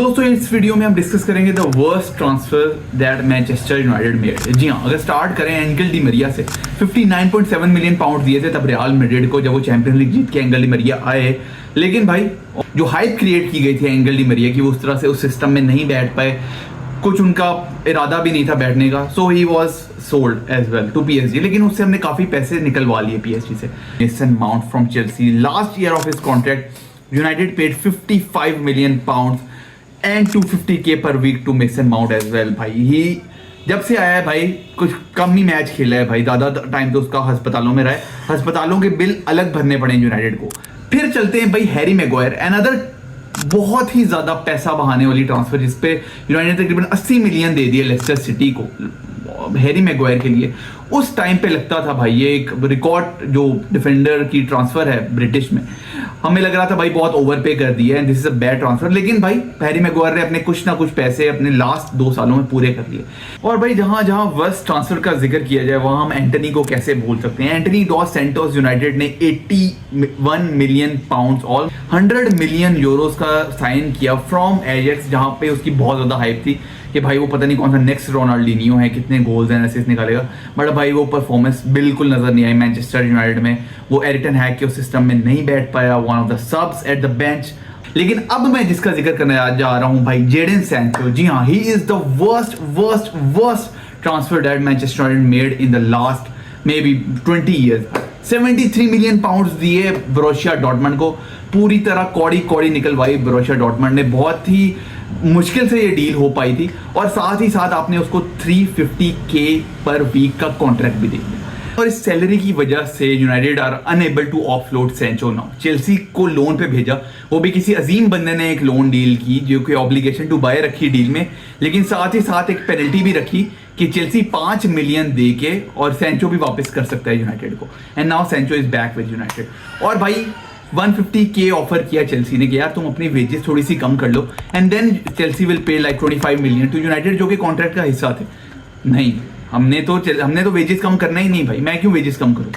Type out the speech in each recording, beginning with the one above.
दोस्तों इस वीडियो में हम डिस्कस करेंगे the worst transfer that Manchester United made. जी हाँ, अगर स्टार्ट करें एंगल डी मरिया से 59.7 मिलियन पाउंड दिए थे तब रियल मैड्रिड को जब वो चैंपियंस लीग जीत के एंगल डी मरिया आए। लेकिन भाई जो हाइप क्रिएट की गई थी एंगल डी मरिया की, वो उस तरह से उस सिस्टम में नहीं बैठ पाए, कुछ उनका इरादा भी नहीं था बैठने का, so he was sold as well to PSG. लेकिन उससे हमने काफी पैसे निकलवा लिए पीएसजी से। Mason Mount from Chelsea, last year of his contract United paid 55 million pound and 250K per week to Mason Mount as well. भाई ही जब से आया है भाई कुछ कम ही मैच खेला है भाई, ज़्यादा टाइम तो उसका अस्पतालों में रहा है। अस्पतालों के बिल अलग भरने पड़े यूनाइटेड को। फिर चलते हैं भाई हैरी मैगवायर, अनदर बहुत ही ज़्यादा पैसा बहाने वाली ट्रांसफर जिसपे यूनाइटेड ने तकरीबन 80 मिलियन दे दिए लेस्टर सिटी को हैरी मैगवायर के लिए। उस टाइम पे लगता था भाई ये एक रिकॉर्ड जो डिफेंडर की ट्रांसफर है ब्रिटिश में, हमें लग रहा था भाई बहुत ओवर पे कर दिया है, this is a bad transfer. लेकिन भाई हैरी मैगवायर ने अपने कुछ ना कुछ पैसे अपने लास्ट 2 सालों में पूरे कर लिए। और भाई जहां जहां वर्स्ट ट्रांसफर का जिक्र किया जाए वहां हम एंटनी को कैसे भूल सकते हैं। एंटनी डॉस सेंटोस यूनाइटेड ने 81 million pound all 100 million Euros का साइन किया फ्रॉम एजेक्स, जहां पे उसकी बहुत ज्यादा हाइप थी कि भाई वो पता नहीं कौन सा नेक्स्ट रोनाल्डिनियो है, कितने गोल्स एंड असिस्ट निकालेगा। बट भाई वो परफॉर्मेंस बिल्कुल नजर नहीं आई मैनचेस्टर यूनाइटेड में। वो एरिटन हैक के उस सिस्टम में नहीं बैठ पाया, वन ऑफ द सबs एट द बेंच। लेकिन अब मैं जिसका जिक्र करने जा रहा हूं भाई, जेडन सैंचो। जी हाँ, he is the worst transfer that Manchester United made in the last maybe 20 years. 73 million pounds दिए बोरुसिया डॉर्टमंड को, पूरी तरह कौड़ी निकलवाई बोरुसिया डॉर्टमंड ने। बहुत ही मुश्किल से ये डील हो पाई थी और साथ ही साथ आपने उसको 350K पर वीक का कॉन्ट्रैक्ट भी दे दिया। और इस सैलरी की वजह से United are unable to offload Sancho now. Chelsea को लोन पे भेजा, वो भी किसी अजीम बंदे ने एक लोन डील की जो कि ऑब्लिगेशन टू बाय रखी डील में, लेकिन साथ ही साथ एक पेनल्टी भी रखी कि चेल्सी 5 मिलियन दे के और सैंचो भी वापस कर सकता है यूनाइटेड को। And now Sancho is back with United. और भाई 150K ऑफर किया चेल्सी ने कि यार तुम अपनी वेजेस थोड़ी सी कम कर लो and then Chelsea will pay like 25 million to United, जो कि कॉन्ट्रैक्ट का हिस्सा थे। नहीं, हमने तो वेजेस कम करना ही नहीं भाई, मैं क्यों वेजेस कम करूं।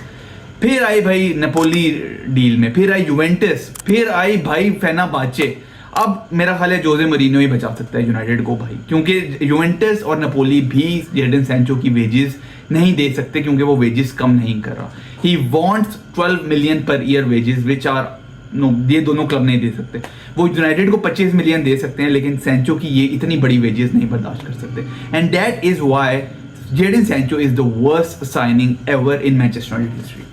फिर आई भाई नेपोली डील में, फिर आई यूवेंटस, फिर आई भाई फेनेर्बाचे। अब मेरा ख्याल है जोजे मरीनो ही बचा सकता है यूनाइटेड को भाई, क्योंकि यूवेंटस और नेपोली भी जेडन सैंचो की वेजेस नहीं दे सकते क्योंकि वो वेजेस कम नहीं कर रहा। He wants 12 million per year wages which are no, ये दोनों क्लब नहीं दे सकते। वो यूनाइटेड को 25 मिलियन दे सकते हैं लेकिन सैंचो की ये इतनी बड़ी वेजेस नहीं बर्दाश्त कर सकते। And that is why Jadon Sancho is the worst signing ever in Manchester United history.